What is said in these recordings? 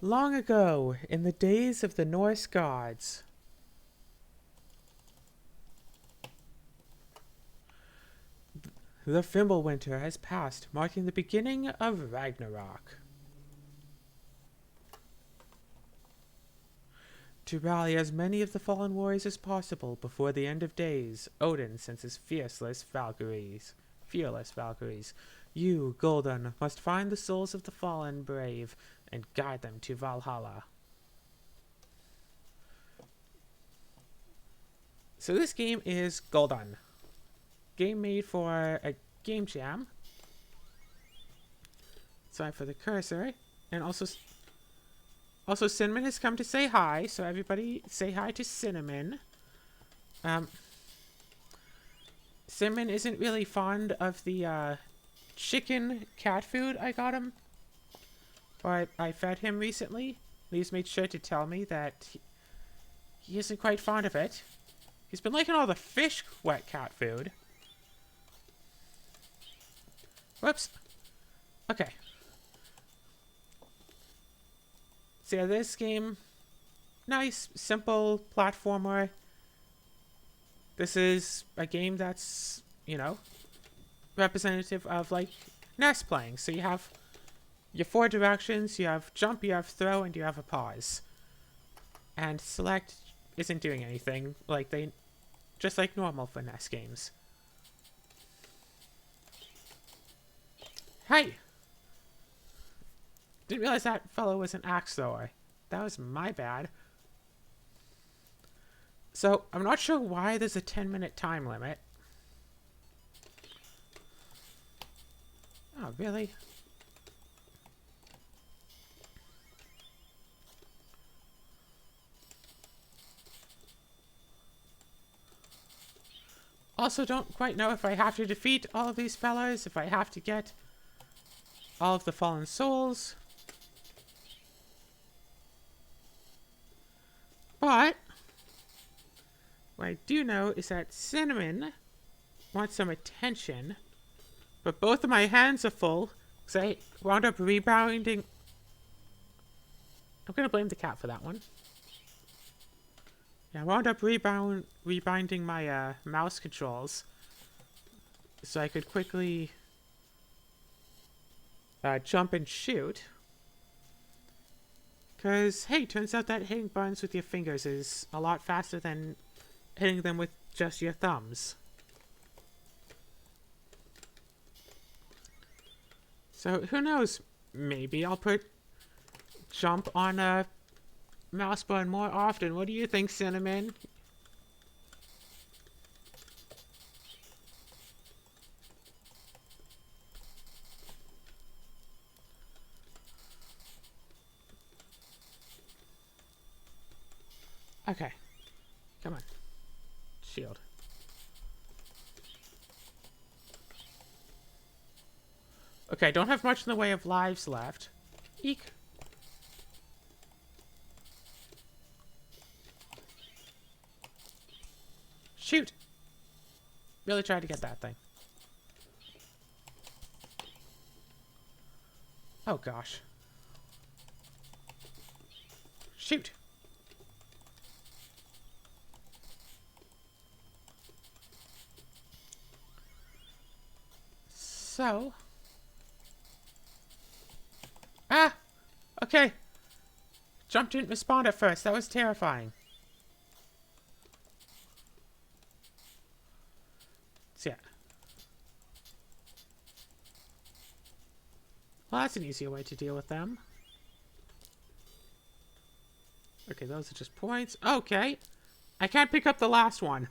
Long ago, in the days of the Norse gods, the Fimbulwinter has passed, marking the beginning of Ragnarok. To rally as many of the fallen warriors as possible before the end of days, Odin sends his fearless Valkyries. You, Goldun, must find the souls of the fallen brave and guide them to Valhalla. So this game is Goldun. Game made for a game jam. Sorry for the cursor. And also Cinnamon has come to say hi, so everybody say hi to Cinnamon. Cinnamon isn't really fond of the chicken cat food I got him. Or I fed him recently. He's made sure to tell me that he isn't quite fond of it. He's been liking all the fish wet cat food. Whoops. Okay. So yeah, this game, nice, simple platformer. This is a game that's, you know, representative of like NES playing. So you have your 4 directions, you have jump, you have throw, and you have a pause. And select isn't doing anything, just like normal for NES games. Hey! Didn't realize that fellow was an axe thrower. That was my bad. So, I'm not sure why there's a 10-minute time limit. Oh, really? Also, don't quite know if I have to defeat all of these fellas, if I have to get all of the fallen souls. But what I do know is that Cinnamon wants some attention, but both of my hands are full because I wound up rebounding. I'm gonna blame the cat for that one. Yeah, I wound up rebinding my mouse controls so I could quickly jump and shoot. Because, hey, turns out that hitting buttons with your fingers is a lot faster than hitting them with just your thumbs. So, who knows? Maybe I'll put jump on a mouse button more often. What do you think, Cinnamon? Okay. Come on. Shield. Okay, I don't have much in the way of lives left. Eek. Shoot! Really tried to get that thing. Oh gosh. Shoot! So... Ah! Okay. Jump didn't respond at first. That was terrifying. So yeah. Well, that's an easier way to deal with them. Okay, those are just points. Okay. I can't pick up the last one.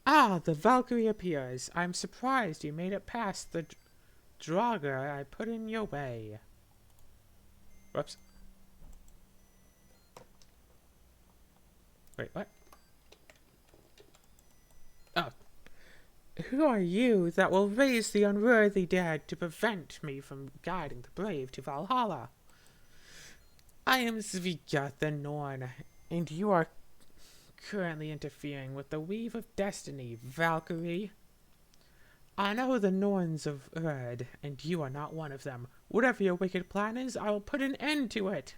Ah, the Valkyrie appears. I'm surprised you made it past the Draugr I put in your way. Whoops. Wait, what? Oh. Who are you that will raise the unworthy dead to prevent me from guiding the brave to Valhalla? I am Svika the Norn, and you are currently interfering with the weave of destiny, Valkyrie. I know the Norns of Erd, and you are not one of them. Whatever your wicked plan is, I will put an end to it.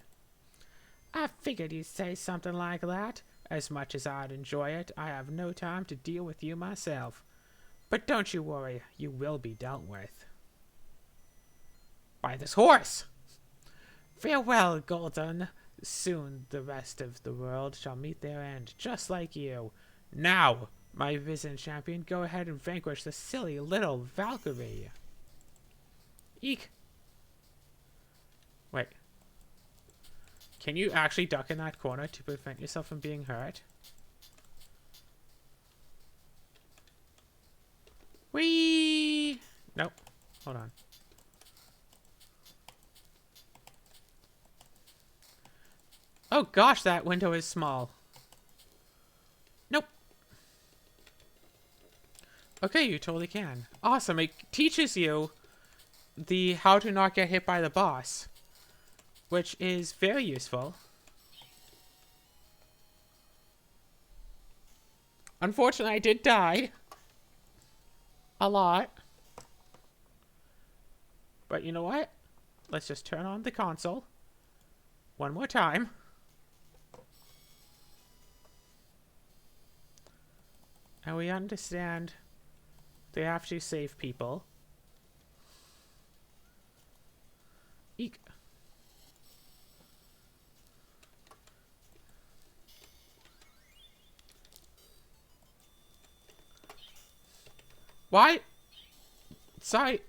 I figured you'd say something like that. As much as I'd enjoy it, I have no time to deal with you myself. But don't you worry, you will be dealt with. By this horse! Farewell, Goldun. Soon the rest of the world shall meet their end, just like you. Now, my risen champion, go ahead and vanquish the silly little Valkyrie. Eek. Wait. Can you actually duck in that corner to prevent yourself from being hurt? Whee! Nope. Hold on. Oh gosh, that window is small. Nope. Okay, you totally can. Awesome. It teaches you the how to not get hit by the boss, which is very useful. Unfortunately, I did die. A lot. But you know what? Let's just turn on the console one more time. And we understand they have to save people. Eek. Why? Sorry.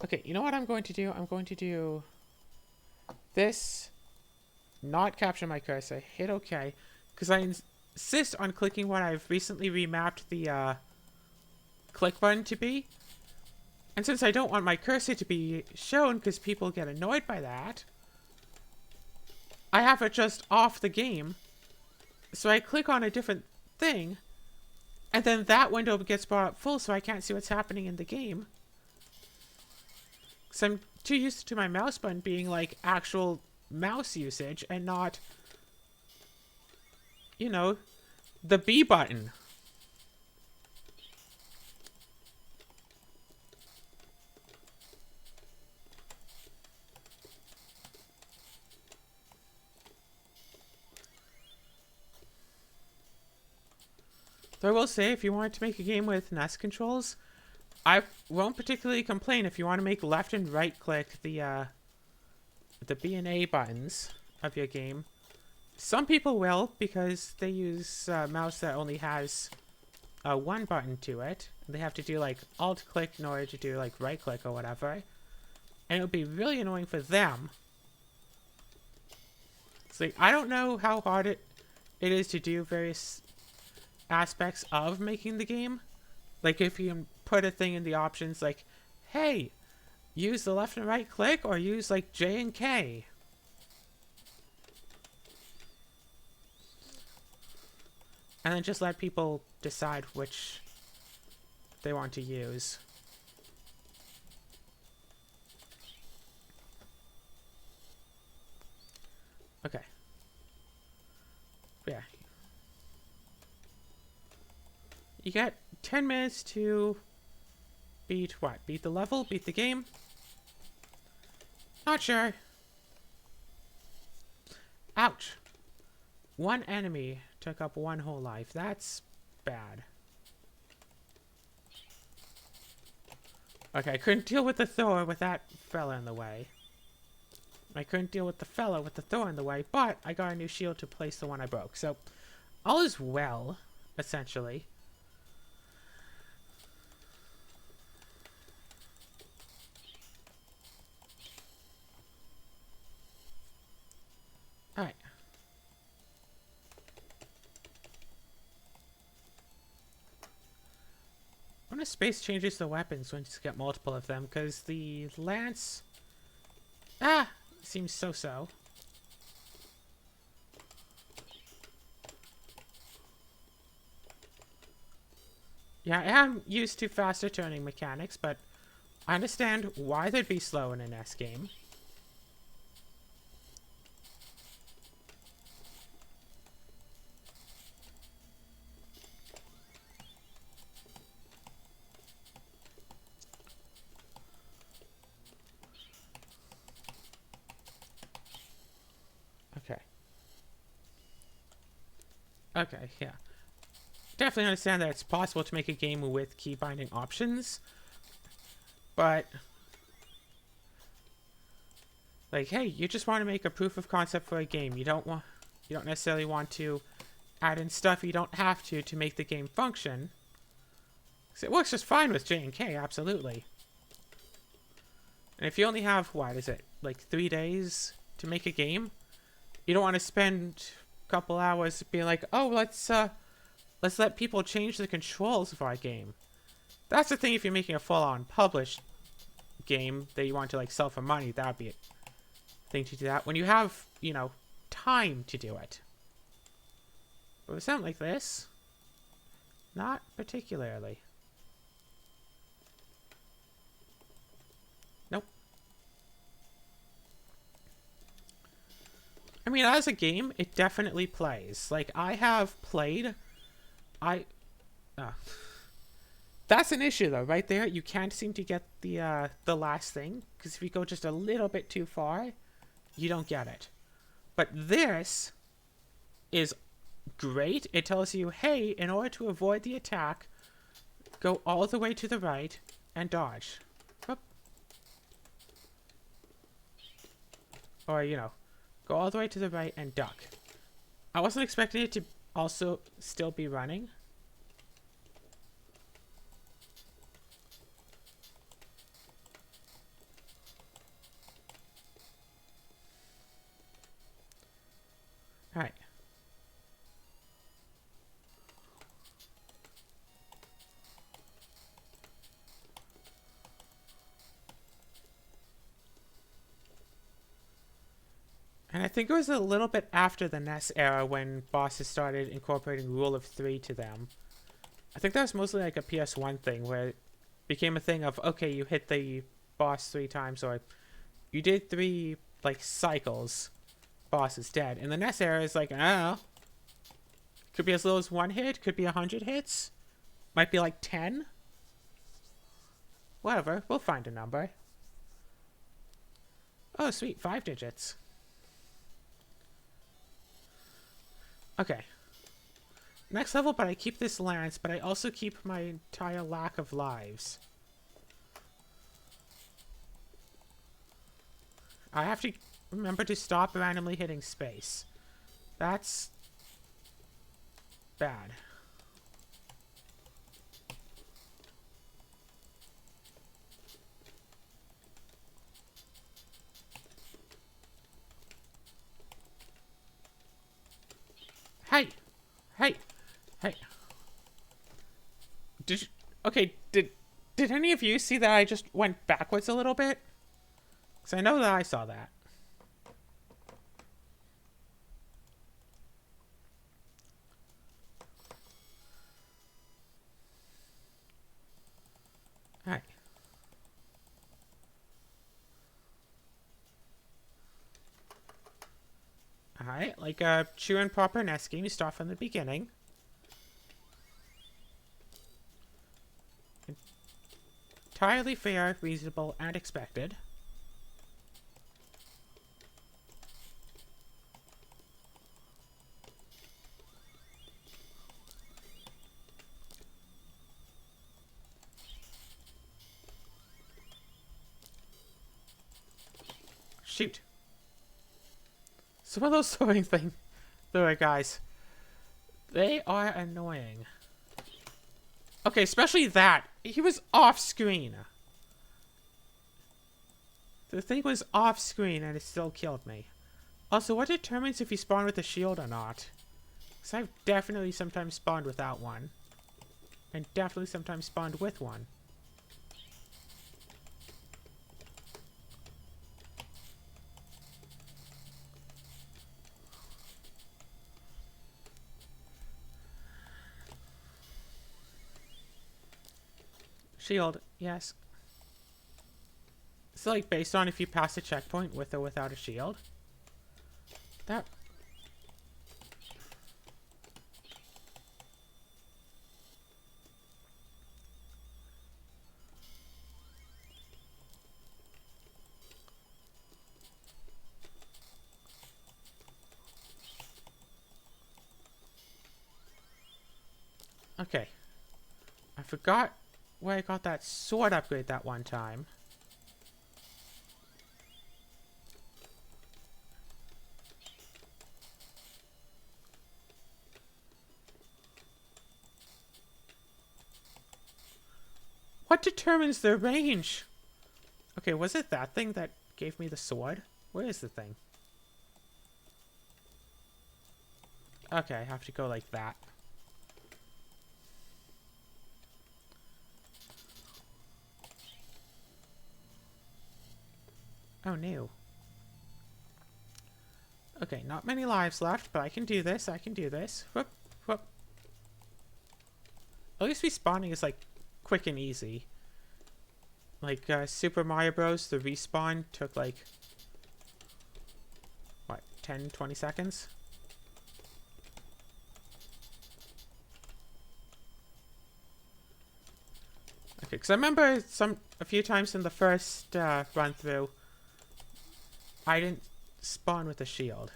Okay, you know what I'm going to do? I'm going to do this. Not capture my cursor. Hit OK. Because I insist on clicking what I've recently remapped the click button to be. And since I don't want my cursor to be shown because people get annoyed by that, I have it just off the game. So I click on a different thing. And then that window gets brought up full so I can't see what's happening in the game. Because I'm too used to my mouse button being like actual mouse usage and not, you know, the B button. So I will say, if you want to make a game with NES controls, I won't particularly complain if you want to make left and right click the B and A buttons of your game. Some people will, because they use a mouse that only has one button to it. They have to do like alt click in order to do like right click or whatever. And it would be really annoying for them. It's like, I don't know how hard it is to do various aspects of making the game. Like if you can put a thing in the options like, hey, use the left and right click or use like J and K. And then just let people decide which they want to use. Okay. Yeah. You got 10 minutes to beat what? Beat the level? Beat the game? Not sure. Ouch. One enemy took up one whole life. That's bad. Okay, I couldn't deal with the Thor with that fella in the way. I couldn't deal with the fella with the Thor in the way, but I got a new shield to place the one I broke. So, all is well, essentially. Alright. I wonder if space changes the weapons when you get multiple of them, because the lance... seems so-so. Yeah, I am used to faster turning mechanics, but I understand why they'd be slow in an S game. Okay, yeah. Definitely understand that it's possible to make a game with key binding options, but like, hey, you just want to make a proof of concept for a game. You don't necessarily want to add in stuff you don't have to make the game function. 'Cause it works just fine with J and K, absolutely. And if you only have, what is it, like 3 days to make a game, you don't want to spend a couple hours being like, oh, let's let people change the controls of our game. That's the thing. If you're making a full-on published game that you want to like sell for money, that would be a thing to do that. When you have, you know, time to do it. But with something like this, not particularly. Nope. I mean, as a game, it definitely plays. Like, I have played... That's an issue, though, right there. You can't seem to get the last thing. Because if you go just a little bit too far, you don't get it. But this is great. It tells you, hey, in order to avoid the attack, go all the way to the right and dodge. Whoop. Or, you know, go all the way to the right and duck. I wasn't expecting it to also still be running. Alright. And I think it was a little bit after the NES era when bosses started incorporating Rule of 3 to them. I think that was mostly like a PS1 thing where it became a thing of, okay, you hit the boss 3 times, or you did 3, like, cycles, boss is dead. And the NES era is like, I don't know. Could be as low as 1 hit, could be 100 hits. Might be like 10. Whatever, we'll find a number. Oh, sweet, 5 digits. Okay. Next level, but I keep this lance, but I also keep my entire lack of lives. I have to remember to stop randomly hitting space. That's bad. Hey! Hey! Hey! Did you... Okay, did any of you see that I just went backwards a little bit? Because I know that I saw that. Alright. Alright, like a true and proper NES game, you start from the beginning. Entirely fair, reasonable, and expected. Shoot. Some of those throwing things, the guys, they are annoying. Okay, especially that. He was off screen. The thing was off screen and it still killed me. Also, what determines if you spawn with a shield or not? Because I've definitely sometimes spawned without one. And definitely sometimes spawned with one. Shield, yes. It's like based on if you pass a checkpoint with or without a shield. That... Okay. I forgot where I got that sword upgrade that one time. What determines the range? Okay, was it that thing that gave me the sword? Where is the thing? Okay, I have to go like that. Oh, no. Okay, not many lives left, but I can do this. I can do this. Whoop, whoop. At least respawning is, like, quick and easy. Like, Super Mario Bros., the respawn took, like, what, 10, 20 seconds? Okay, because I remember a few times in the first run through, I didn't spawn with a shield.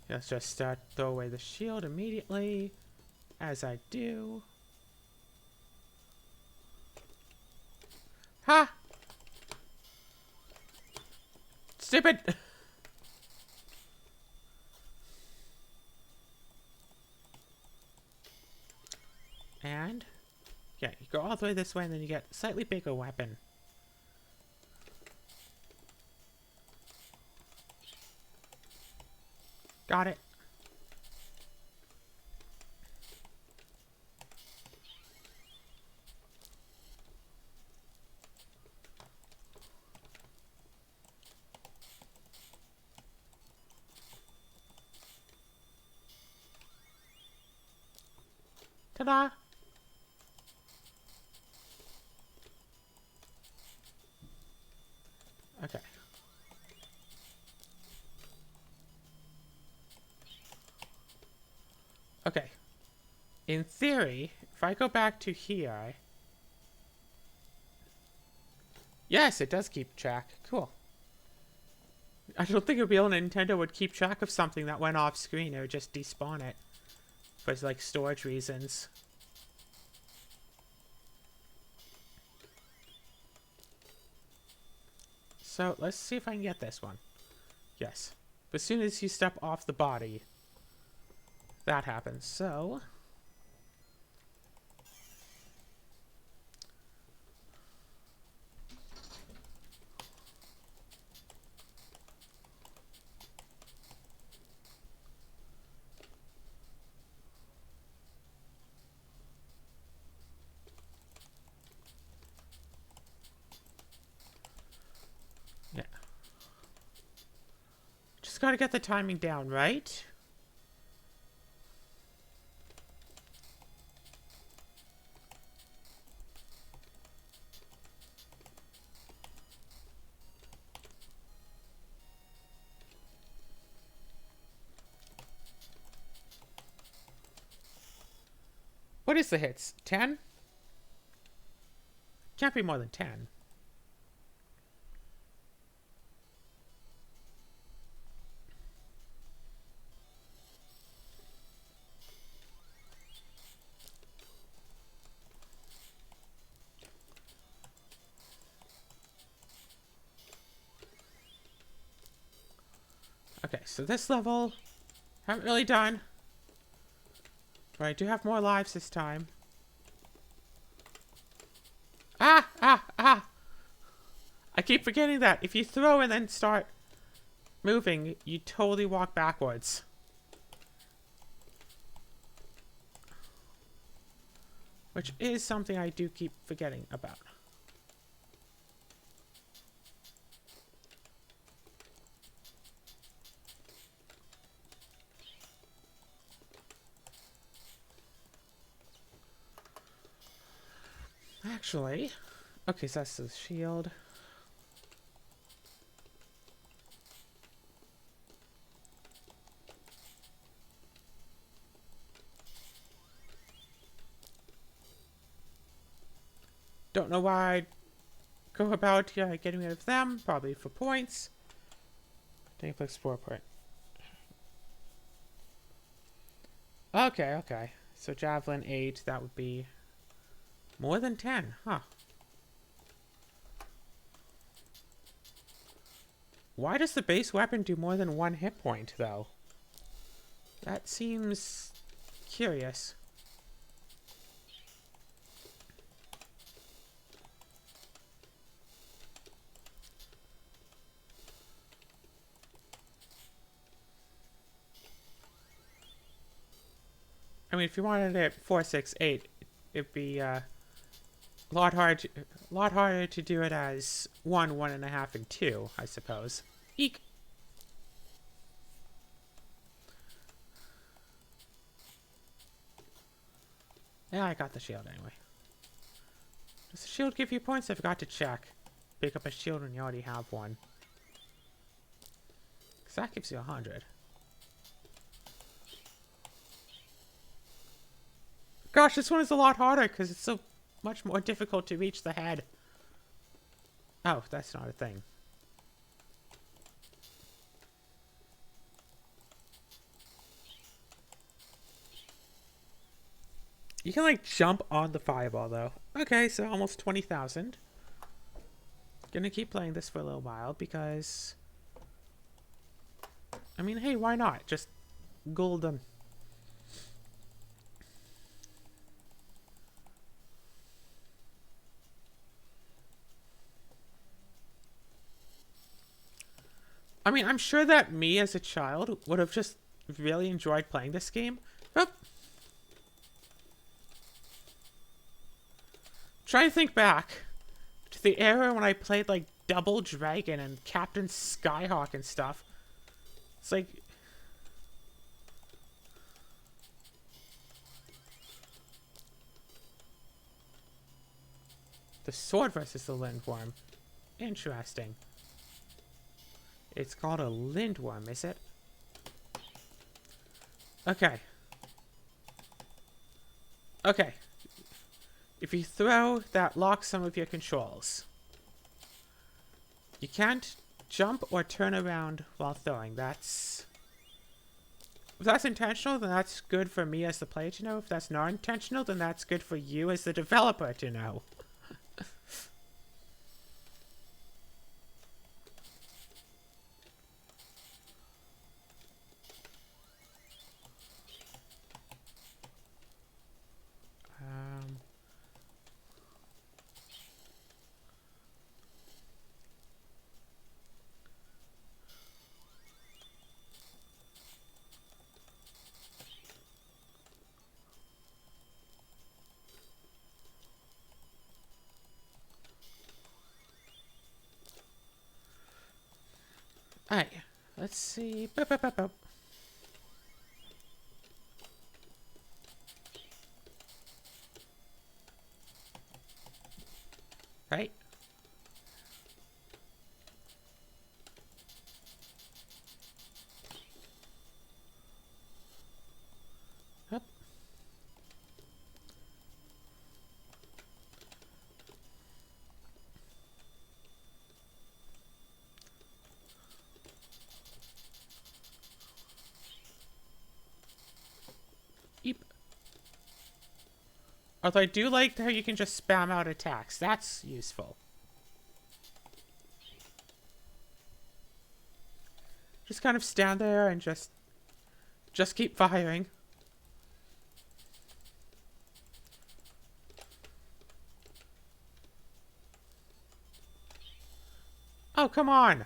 Let's just throw away the shield immediately, as I do. Ha! Stupid! And, yeah, you go all the way this way and then you get a slightly bigger weapon. Got it. Ta-da! Okay. Okay. In theory, if I go back to here... Yes, it does keep track. Cool. I don't think a real Nintendo would keep track of something that went off screen. It would just despawn it. For, like, storage reasons. So, let's see if I can get this one. Yes. But as soon as you step off the body, that happens. So... yeah. Just gotta get the timing down, right? What is the hits? 10? Can't be more than 10. Okay, so this level, haven't really done. But I do have more lives this time. Ah! Ah! Ah! I keep forgetting that. If you throw and then start moving, you totally walk backwards. Which is something I do keep forgetting about. Actually, okay, so that's the shield. Don't know why I go about getting rid of them, probably for points. Take plus 4 point. Okay, okay. So javelin 8, that would be more than 10, huh? Why does the base weapon do more than 1 hit point, though? That seems curious. I mean, if you wanted it 4, 6, 8, it'd be a lot harder to do it as 1, 1.5, and 2, I suppose. Eek. Yeah, I got the shield anyway. Does the shield give you points? I forgot to check. Pick up a shield when you already have one. Because that gives you 100. Gosh, this one is a lot harder because it's so much more difficult to reach the head. Oh, that's not a thing. You can, like, jump on the fireball, though. Okay, so almost 20,000. Gonna keep playing this for a little while because... I mean, hey, why not? Just Goldun. I mean, I'm sure that me as a child would have just really enjoyed playing this game. But try to think back to the era when I played like Double Dragon and Captain Skyhawk and stuff. It's like... The sword versus the lindworm. Interesting. It's called a lindworm, is it? Okay. Okay. If you throw, that locks some of your controls. You can't jump or turn around while throwing. That's... If that's intentional, then that's good for me as the player to know. If that's not intentional, then that's good for you as the developer to know. Alright, let's see. Boop, boop, boop, boop. Right? Up. Eep. Although I do like how you can just spam out attacks. That's useful. Just kind of stand there and just keep firing. Oh, come on.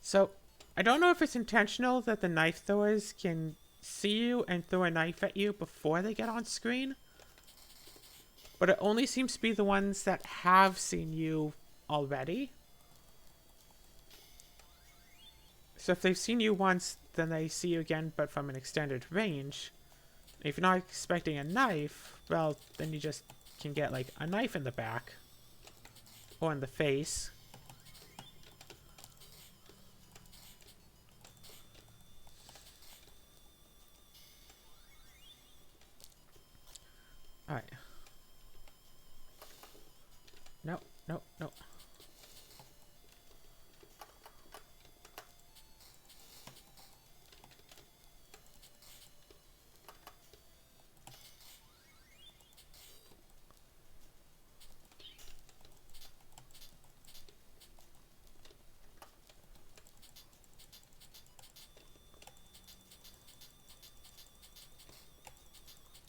So, I don't know if it's intentional that the knife throwers can see you and throw a knife at you before they get on screen. But it only seems to be the ones that have seen you already. So if they've seen you once, then they see you again, but from an extended range. If you're not expecting a knife, well, then you just can get, like, a knife in the back. Or in the face. Alright. No, no, no.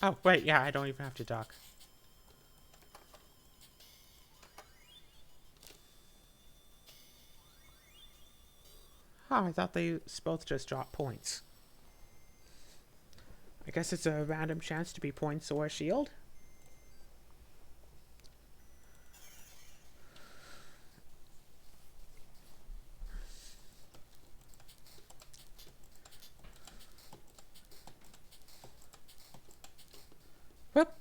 Oh, wait, yeah, I don't even have to dock. Oh, I thought they both just drop points. I guess it's a random chance to be points or shield. Whoop.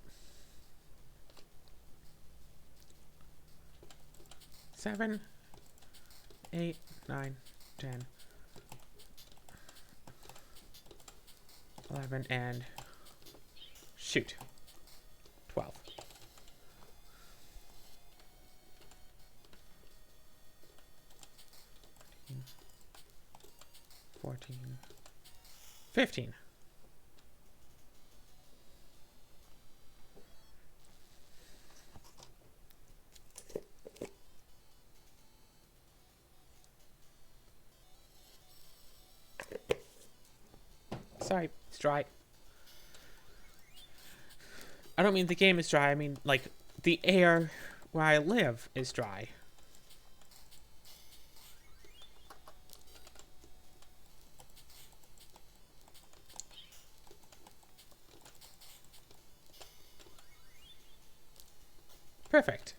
7, 8, 9, 10, 11, and shoot. 12. 14. 15. Sorry, it's dry. I don't mean the game is dry, I mean, like, the air where I live is dry. Perfect.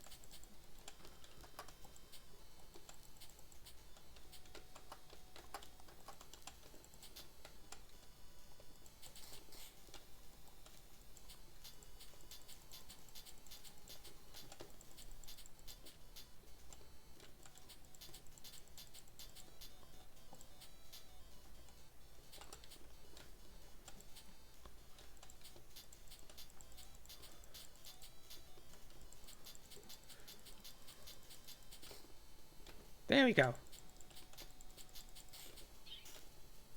There we go.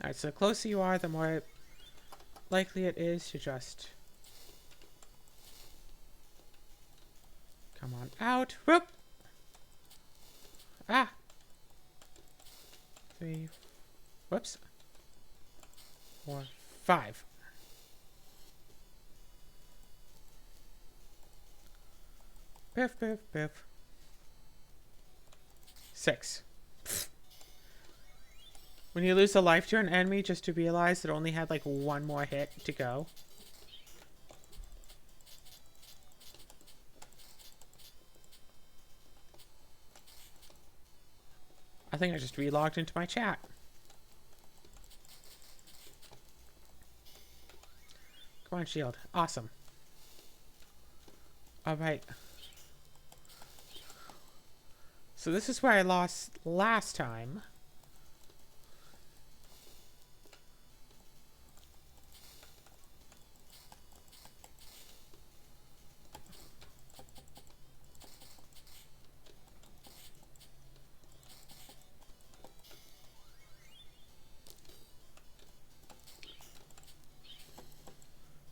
Alright, so the closer you are, the more likely it is to just come on out. Whoop! Ah! 3, whoops. 4, 5. Biff, biff, biff. 6. When you lose a life to an enemy, just to realize it only had like one more hit to go. I think I just relogged into my chat. Come on, shield. Awesome. Alright. So this is where I lost last time.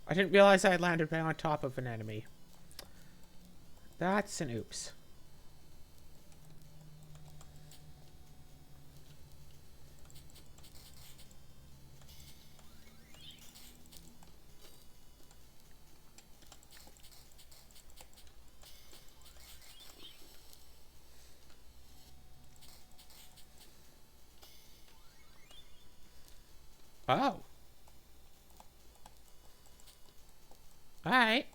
I didn't realize I had landed right on top of an enemy. That's an oops. Oh. Alright.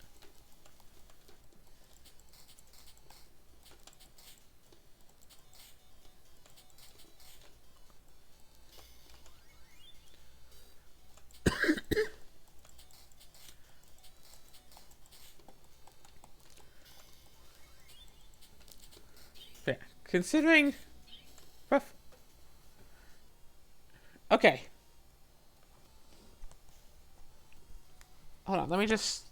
Fair. Considering... Rough. Okay. Hold on, let me just...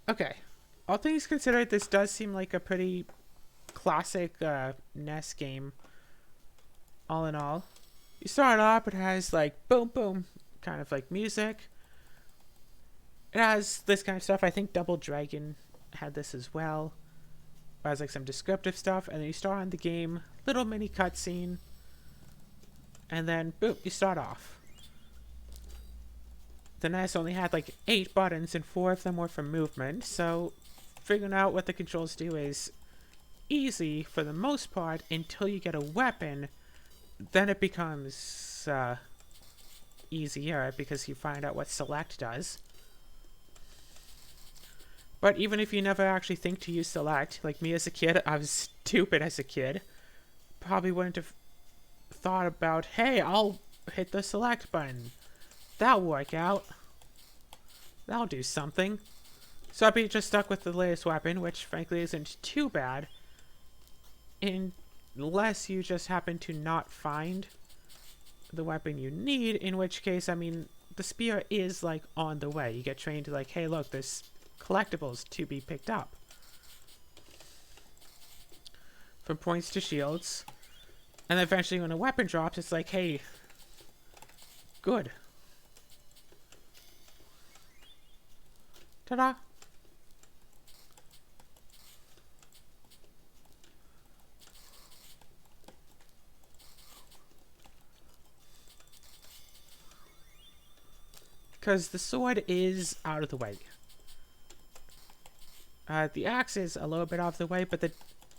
Okay. All things considered, this does seem like a pretty classic NES game, all in all. You start off, it has like boom boom kind of like music. It has this kind of stuff. I think Double Dragon had this as well. It has like some descriptive stuff, and then you start on the game, little mini cutscene, and then boom, you start off. The NES only had like 8 buttons, and 4 of them were for movement, so figuring out what the controls do is easy for the most part until you get a weapon. Then it becomes easier because you find out what select does. But even if you never actually think to use select, like me as a kid, I was stupid as a kid. Probably wouldn't have thought about, hey, I'll hit the select button. That'll work out. That'll do something. So I'd be just stuck with the latest weapon, which frankly isn't too bad. Unless you just happen to not find the weapon you need, in which case, I mean, the spear is like on the way. You get trained to like, hey, look, there's collectibles to be picked up. From points to shields. And then eventually when a weapon drops, it's like, hey, good. Ta-da! Because the sword is out of the way. The axe is a little bit off the way, but the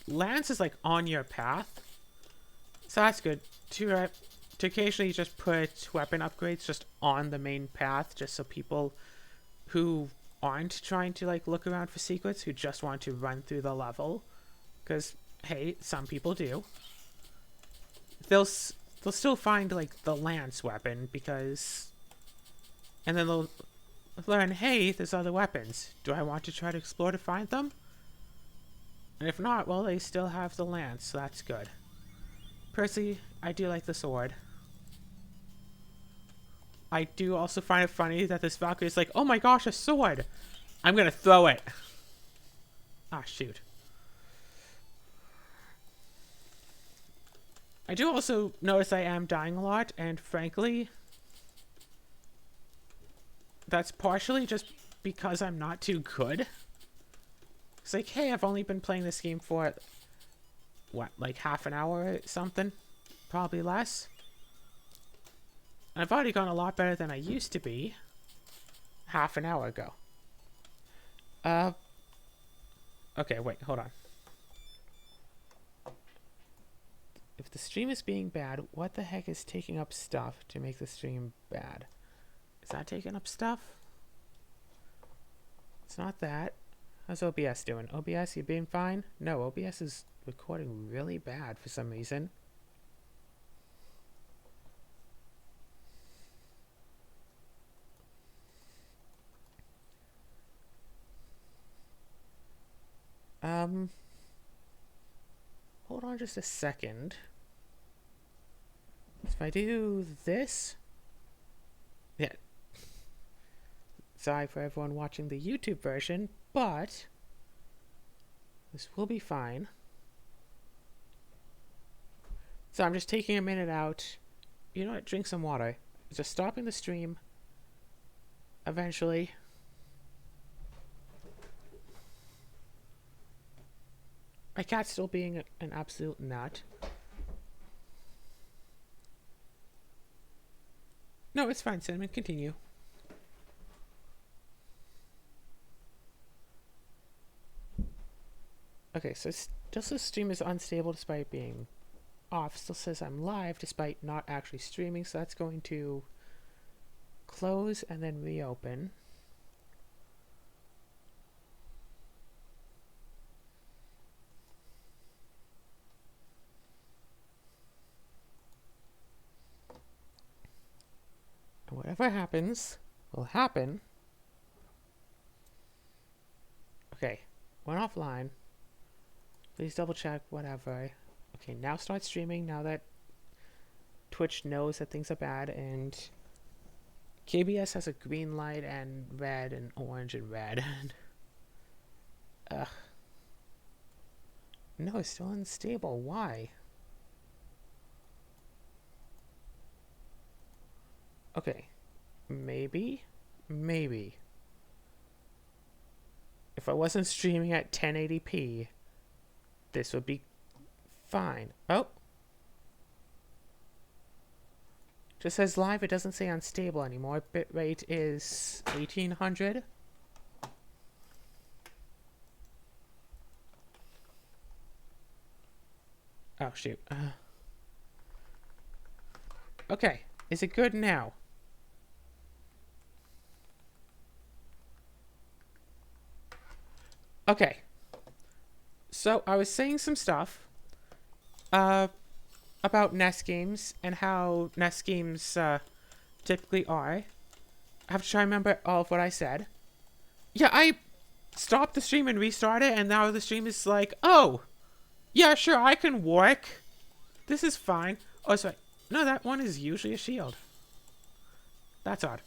lance is like on your path. So that's good. To occasionally just put weapon upgrades just on the main path, just so people who aren't trying to like look around for secrets, who just want to run through the level, because hey, some people do. They'll still find like the lance weapon because, and then they'll learn, hey, there's other weapons. Do I want to try to explore to find them? And if not, well, they still have the lance, so that's good. Personally, I do like the sword. I do also find it funny that this Valkyrie is like, oh my gosh, a sword! I'm gonna throw it! Ah, shoot. I do also notice I am dying a lot, and frankly, that's partially just because I'm not too good. It's like, hey, I've only been playing this game for, what, like half an hour or something? Probably less. And I've already gone a lot better than I used to be half an hour ago. Okay, wait, hold on. If the stream is being bad, what the heck is taking up stuff to make the stream bad? Is that taking up stuff? It's not that. How's OBS doing? OBS, you being fine? No, OBS is recording really bad for some reason. Hold on just a second. If I do this... Yeah. Sorry for everyone watching the YouTube version, but this will be fine. So I'm just taking a minute out. You know what? Drink some water. Just stopping the stream. Eventually. My cat's still being an absolute nut. No, it's fine, Cinnamon. Continue. Okay, so still says stream is unstable despite being off. Still says I'm live despite not actually streaming, so that's going to close and then reopen. And whatever happens will happen. Okay, went offline. Please double check, whatever. Okay, now start streaming now that Twitch knows that things are bad, and KBS has a green light and red and orange and red. Ugh. No, it's still unstable. Why? Okay. Maybe? Maybe. If I wasn't streaming at 1080p, this would be fine. Oh. Just says live, it doesn't say unstable anymore. Bitrate is 1800. Oh, shoot. Okay. Is it good now? Okay. So, I was saying some stuff about NES games and how NES games typically are. I have to try and remember all of what I said. Yeah, I stopped the stream and restarted, and now the stream is like, oh, yeah, sure, I can work. This is fine. Oh, sorry. No, that one is usually a shield. That's odd.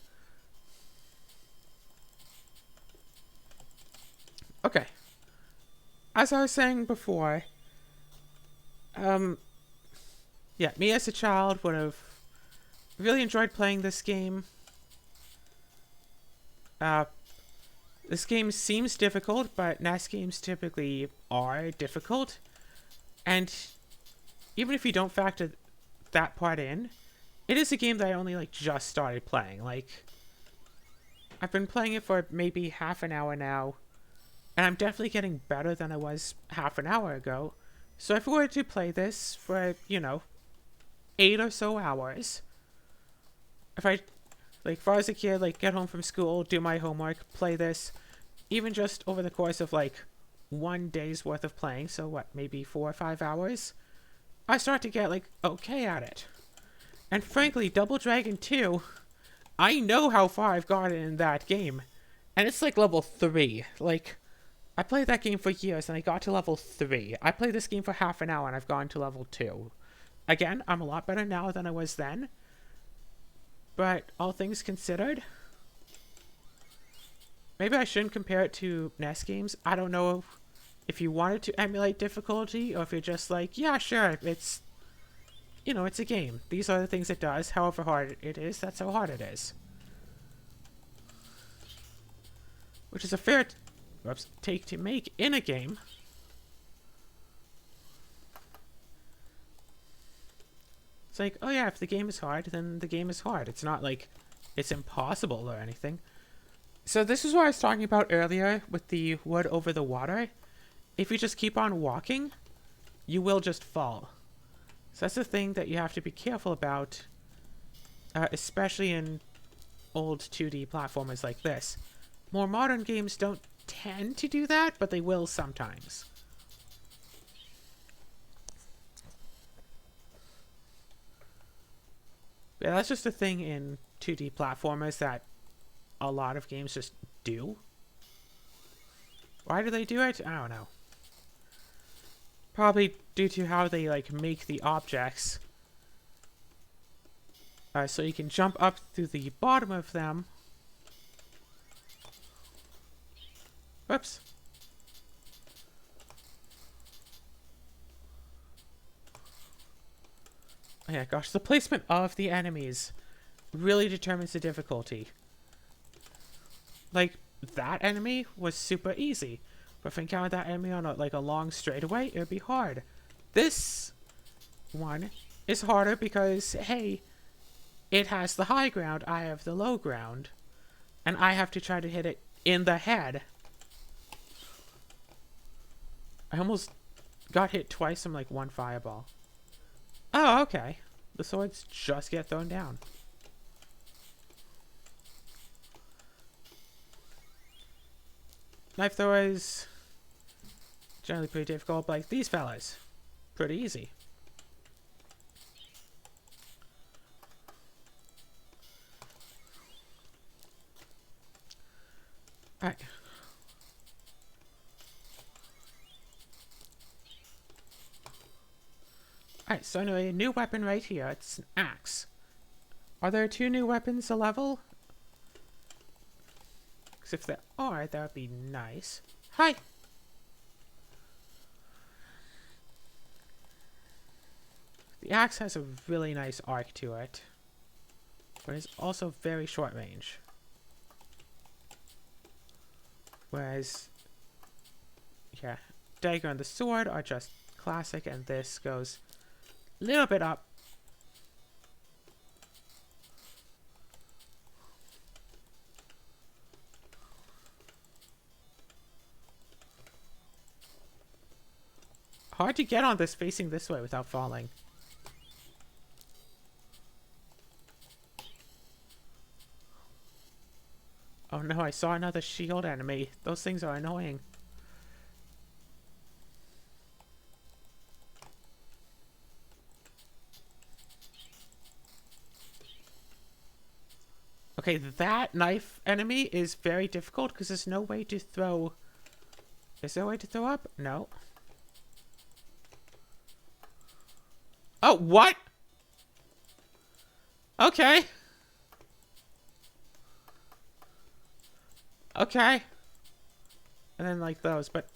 Okay. As I was saying before, yeah, me as a child would have really enjoyed playing this game. This game seems difficult, but NES games typically are difficult. And even if you don't factor that part in, it is a game that I only like just started playing. Like, I've been playing it for maybe half an hour now, and I'm definitely getting better than I was half an hour ago. So if I were to play this for, 8 or so hours, if I, if I was a kid, get home from school, do my homework, play this, even just over the course of, one day's worth of playing, so what, maybe 4 or 5 hours, I start to get, okay at it. And frankly, Double Dragon 2, I know how far I've gotten in that game, and it's level 3. I played that game for years, and I got to level 3. I played this game for half an hour, and I've gone to level 2. Again, I'm a lot better now than I was then, but all things considered, maybe I shouldn't compare it to NES games. I don't know if you wanted to emulate difficulty, or if you're just yeah, sure, it's, it's a game. These are the things it does. However hard it is, that's how hard it is. Which is a fair take to make in a game. It's oh yeah, if the game is hard, then the game is hard. It's not it's impossible or anything. So this is what I was talking about earlier with the wood over the water. If you just keep on walking, you will just fall. So that's the thing that you have to be careful about, especially in old 2D platformers like this. More modern games don't tend to do that, but they will sometimes. Yeah, that's just a thing in 2D platformers that a lot of games just do. Why do they do it? I don't know. Probably due to how they make the objects. So you can jump up through the bottom of them. Whoops. Oh yeah, gosh, the placement of the enemies really determines the difficulty. That enemy was super easy. But if I encountered that enemy on a long straightaway, it would be hard. This one is harder because, hey, it has the high ground, I have the low ground. And I have to try to hit it in the head. I almost got hit twice from one fireball. Oh, okay. The swords just get thrown down. Knife throwers, generally pretty difficult, but these fellas, pretty easy. Alright. Alright, so anyway, a new weapon right here. It's an axe. Are there 2 new weapons a level? Because if there are, that would be nice. Hi! The axe has a really nice arc to it, but it's also very short range. Whereas, yeah, dagger and the sword are just classic, and this goes a little bit up. Hard to get on this facing this way without falling. Oh no, I saw another shield enemy. Those things are annoying. Okay, that knife enemy is very difficult because there's no way to throw... Is there a way to throw up? No. Oh, what? Okay. Okay. And then like those, but...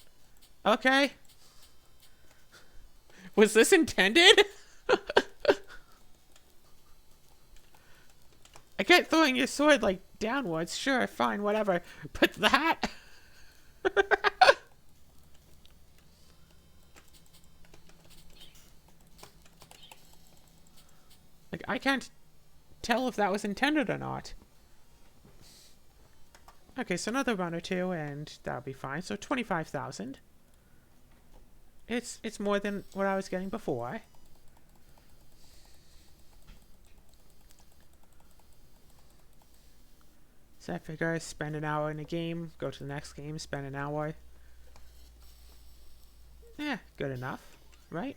Okay. Was this intended? I get throwing your sword, like, downwards. Sure, fine, whatever. But that... like, I can't tell if that was intended or not. Okay, so another run or two, and that'll be fine. So 25,000. It's more than what I was getting before. So I figure spend an hour in a game, go to the next game, spend an hour. Yeah, good enough, right?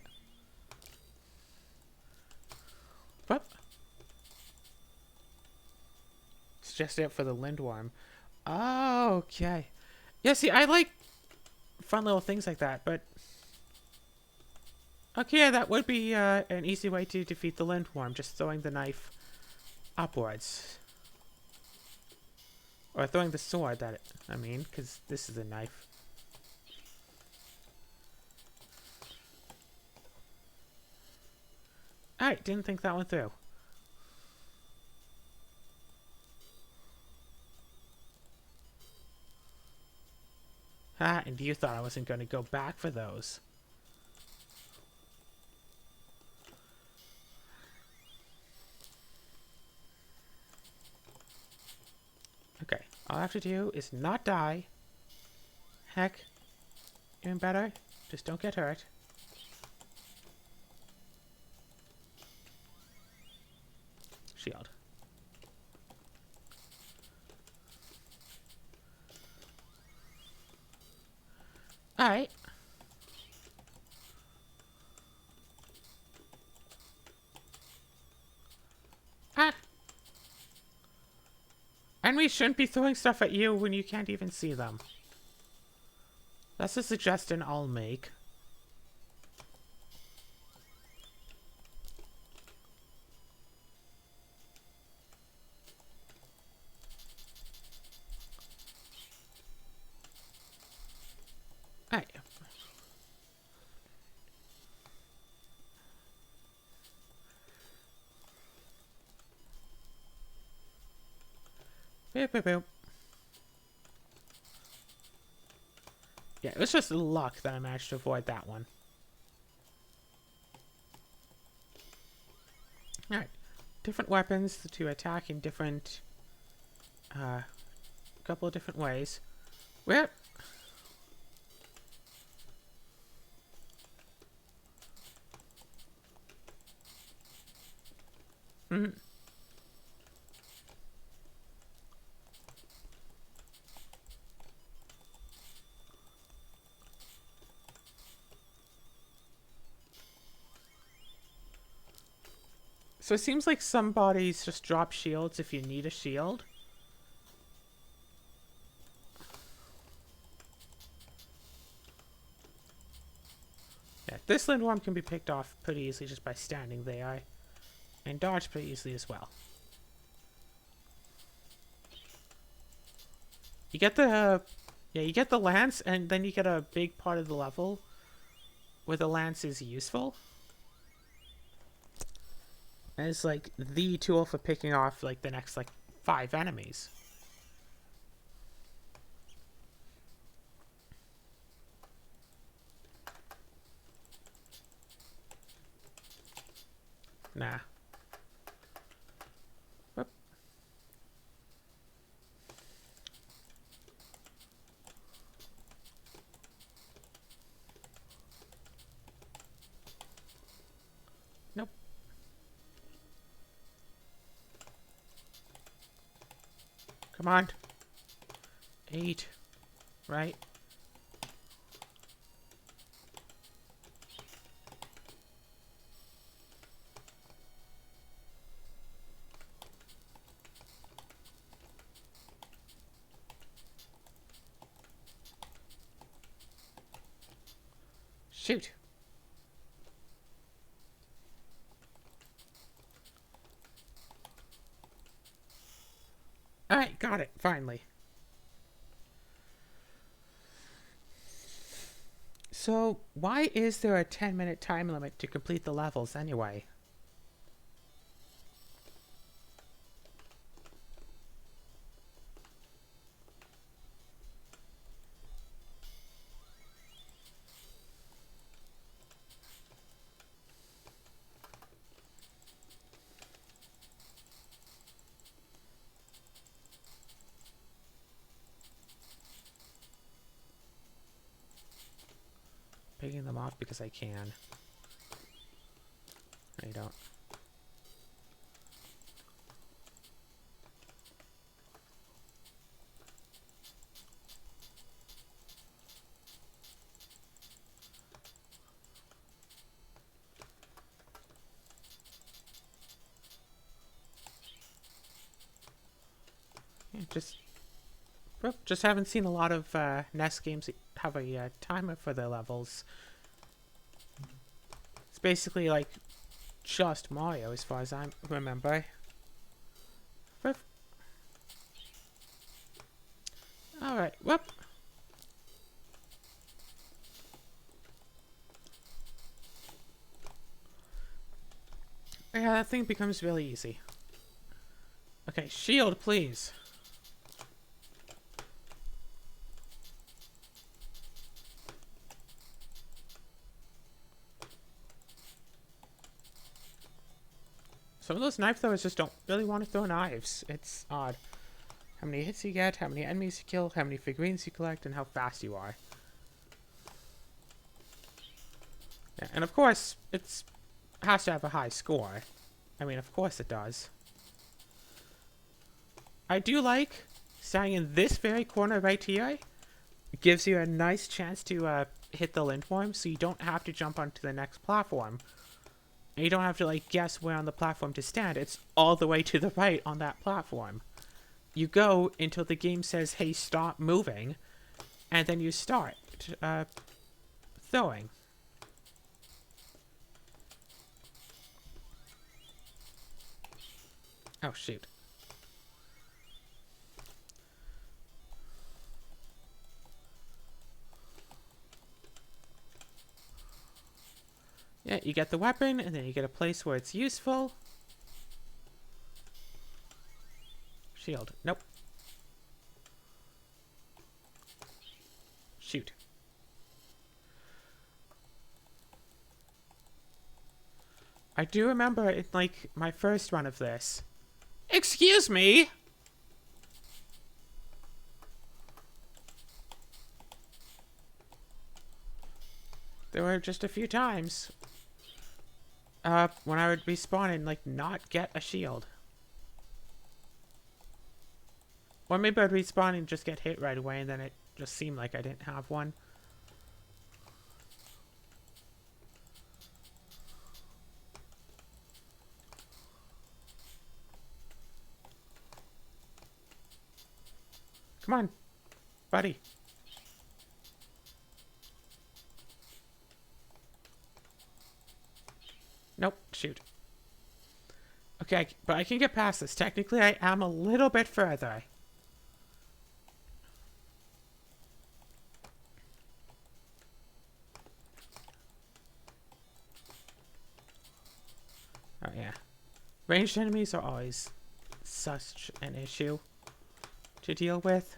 Whoop. It's just it for the lindworm. Oh, okay. Yeah, see, I like fun little things like that, but... Okay, yeah, that would be an easy way to defeat the lindworm, just throwing the knife upwards. Or throwing the sword, I mean, because this is a knife. Alright, didn't think that went through. Ah, and you thought I wasn't going to go back for those. Okay, all I have to do is not die. Heck, even better, just don't get hurt. Shield. Alright. Ah. And we shouldn't be throwing stuff at you when you can't even see them. That's a suggestion I'll make. Alright. Boop, boop, boop. Yeah, it was just luck that I managed to avoid that one. Alright. Different weapons to attack in different... couple of different ways. Where... Mm-hmm. So it seems like some bodies just drop shields if you need a shield. Yeah, this lindworm can be picked off pretty easily just by standing there. And dodge pretty easily as well. You get the... yeah, you get the lance, and then you get a big part of the level where the lance is useful. And it's like the tool for picking off like the next like 5 enemies. Nah. Whoop. Nope. Come on. 8. Right? Shoot. Alright, got it. Finally. So, why is there a 10-minute time limit to complete the levels anyway? Picking them off because I can. I don't. Yeah, just haven't seen a lot of NES games that have a timer for their levels. It's basically like just Mario as far as I remember. Alright, whoop. Yeah, that thing becomes really easy. Okay, shield, please. Some of those knife throwers just don't really want to throw knives. It's odd. How many hits you get, how many enemies you kill, how many figurines you collect, and how fast you are. Yeah, and of course, it has to have a high score. I mean, of course it does. I do like standing in this very corner right here. It gives you a nice chance to hit the lindworm, so you don't have to jump onto the next platform. And you don't have to like guess where on the platform to stand. It's all the way to the right on that platform. You go until the game says, hey, stop moving, and then you start throwing. Oh, shoot. Yeah, you get the weapon, and then you get a place where it's useful. Shield. Nope. Shoot. I do remember in, like, my first run of this. Excuse me! There were just a few times when I would respawn and, like, not get a shield. Or maybe I'd respawn and just get hit right away, and then it just seemed like I didn't have one. Come on, buddy. Nope, shoot. Okay, but I can get past this. Technically, I am a little bit further. Oh, yeah. Ranged enemies are always such an issue to deal with.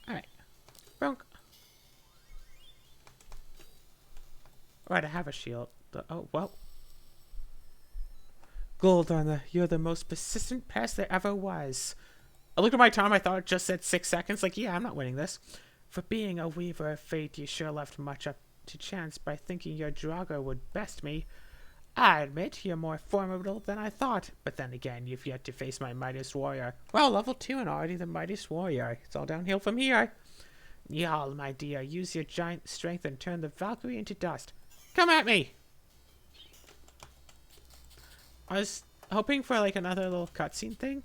Alright. Bonk. Alright, I have a shield. Oh, well. Goldun, you're the most persistent pest there ever was. I looked at my time, I thought it just said 6 seconds. Like, yeah, I'm not winning this. For being a weaver of fate, you sure left much up to chance by thinking your Drago would best me. I admit, you're more formidable than I thought, but then again, you've yet to face my mightiest warrior. Well, level 2 and already the mightiest warrior. It's all downhill from here. Y'all, my dear, use your giant strength and turn the Valkyrie into dust. Come at me! I was hoping for, like, another little cutscene thing.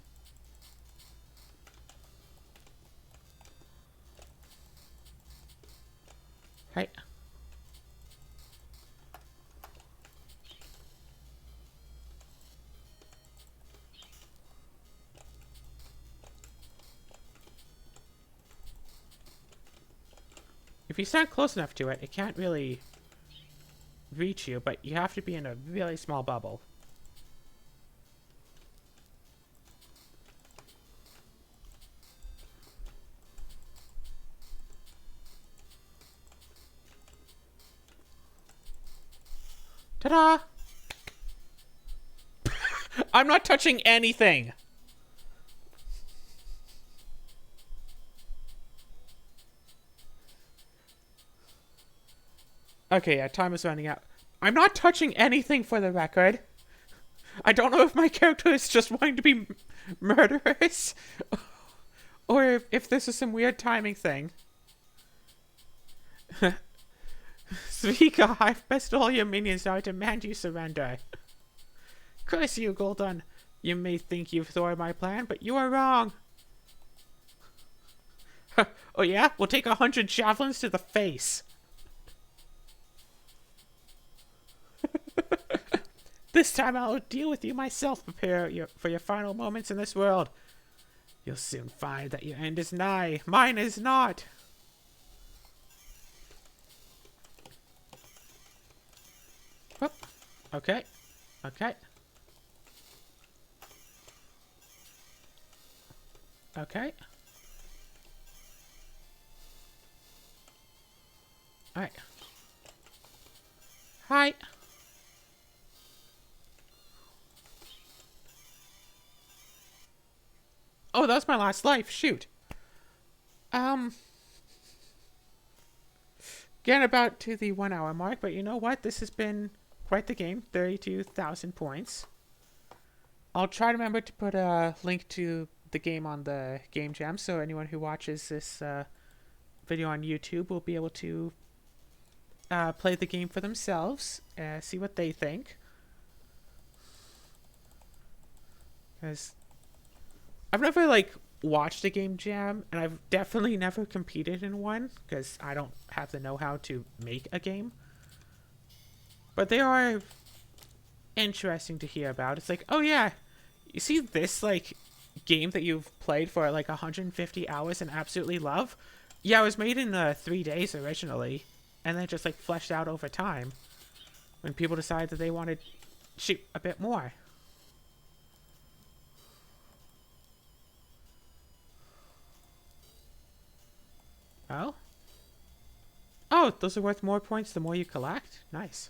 Hey. If you stand close enough to it, it can't really reach you, but you have to be in a really small bubble. Ta-da! I'm not touching anything! Okay, yeah, time is running out. I'm not touching anything for the record. I don't know if my character is just wanting to be murderous, or if this is some weird timing thing. Svika, I've bested all your minions now. I demand you surrender. Curse you, Goldun. You may think you've thwarted my plan, but you are wrong. Oh yeah? We'll take 100 javelins to the face. This time I'll deal with you myself. Prepare for your final moments in this world. You'll soon find that your end is nigh. Mine is not. Oh, okay. Okay. Okay. Alright. Hi. Oh, that was my last life. Shoot. Getting about to the 1 hour mark, but you know what? This has been quite the game. 32,000 points. I'll try to remember to put a link to the game on the Game Jam, so anyone who watches this video on YouTube will be able to play the game for themselves, see what they think. Because I've never, like, watched a Game Jam, and I've definitely never competed in one, because I don't have the know-how to make a game. But they are interesting to hear about. It's like, oh yeah, you see this, like, game that you've played for, like, 150 hours and absolutely love? Yeah, it was made in 3 days originally, and then just, like, fleshed out over time, when people decided that they wanted, shoot, a bit more. Oh? Oh, those are worth more points the more you collect? Nice.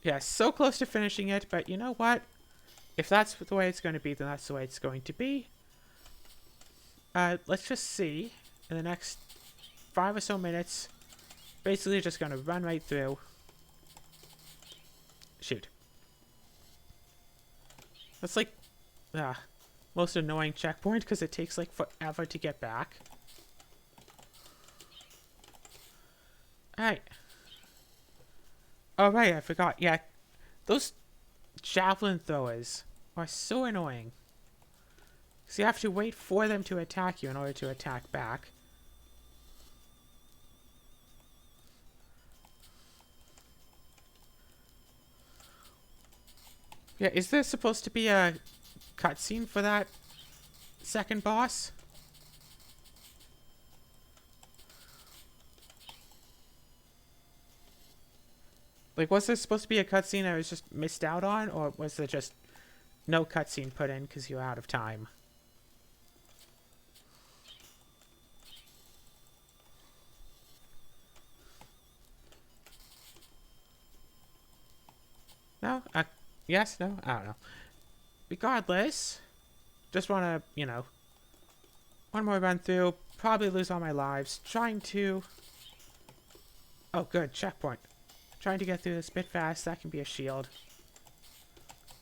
Yeah, so close to finishing it, but you know what? If that's the way it's going to be, then that's the way it's going to be. Let's just see. In the next 5 or so minutes, basically just going to run right through. Shoot. That's like most annoying checkpoint because it takes like forever to get back. Alright. Oh right, I forgot. Yeah, those javelin throwers are so annoying. So you have to wait for them to attack you in order to attack back. Yeah, is there supposed to be a cutscene for that second boss. Like, was there supposed to be a cutscene I was just missed out on, or was there just no cutscene put in because you're out of time? No? Yes? No? I don't know. Regardless, just want to, you know, one more run through. Probably lose all my lives. Trying to... Oh, good. Checkpoint. Trying to get through this a bit fast. That can be a shield.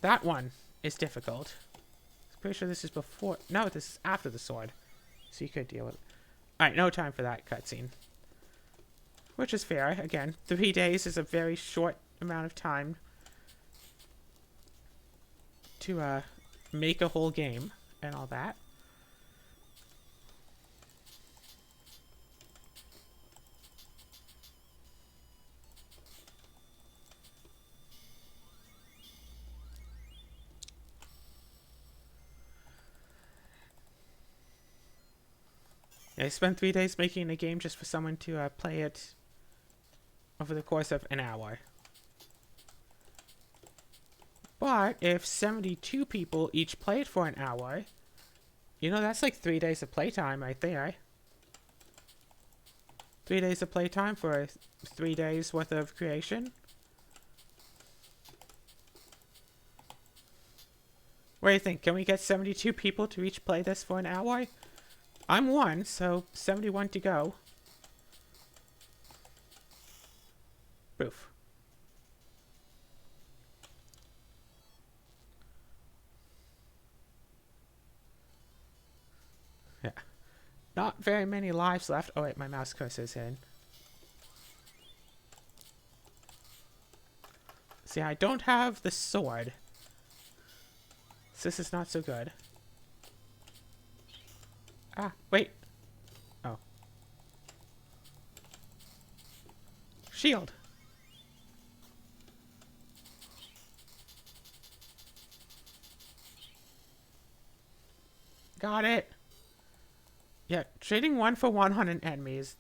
That one is difficult. I'm pretty sure this is before... No, this is after the sword. So you could deal with it. Alright, no time for that cutscene. Which is fair. Again, 3 days is a very short amount of time to make a whole game and all that. I spent 3 days making a game just for someone to play it over the course of an hour. But if 72 people each play it for an hour, you know, that's like 3 days of playtime right there. 3 days of playtime for 3 days worth of creation. What do you think? Can we get 72 people to each play this for an hour? I'm one, so 71 to go. Proof. Yeah. Not very many lives left. Oh wait, my mouse cursor's in. See, I don't have the sword. So this is not so good. Ah, wait. Oh. Shield. Got it. Yeah, trading 1-for-1 on an enemy is...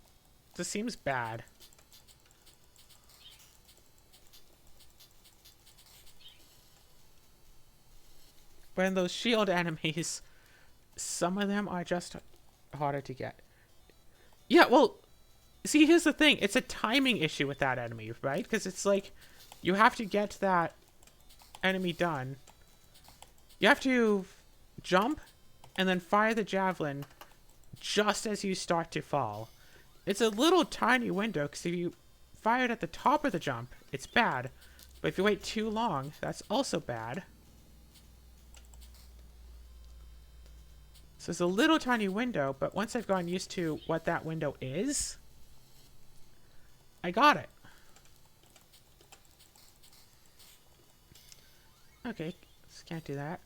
This seems bad. But in those shield enemies, some of them are just harder to get. Yeah, well, see, here's the thing. It's a timing issue with that enemy, right? Because it's like, you have to get that enemy done. You have to jump and then fire the javelin just as you start to fall. It's a little tiny window, because if you fire it at the top of the jump, it's bad. But if you wait too long, that's also bad. So it's a little tiny window, but once I've gotten used to what that window is, I got it. Okay, can't do that.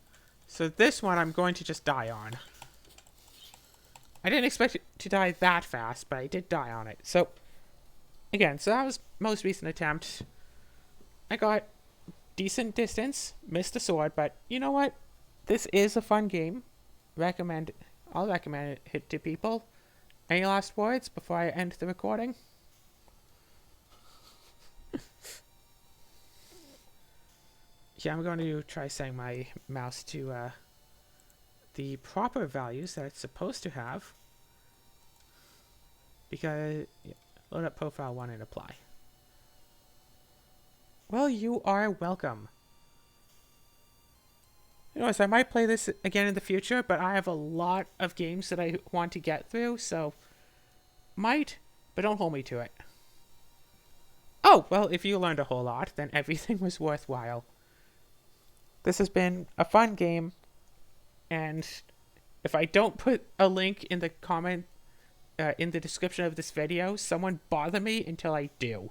So this one I'm going to just die on. I didn't expect it to die that fast, but I did die on it. So, again, so that was most recent attempt. I got decent distance, missed the sword, but you know what? This is a fun game. I'll recommend it to people. Any last words before I end the recording? Yeah, I'm going to try setting my mouse to the proper values that it's supposed to have. Because, yeah, load up profile 1 and apply. Well, you are welcome. You know, so I might play this again in the future, but I have a lot of games that I want to get through, so might, but don't hold me to it. Oh, well, if you learned a whole lot, then everything was worthwhile. This has been a fun game, and if I don't put a link in the comment, in the description of this video, someone bother me until I do.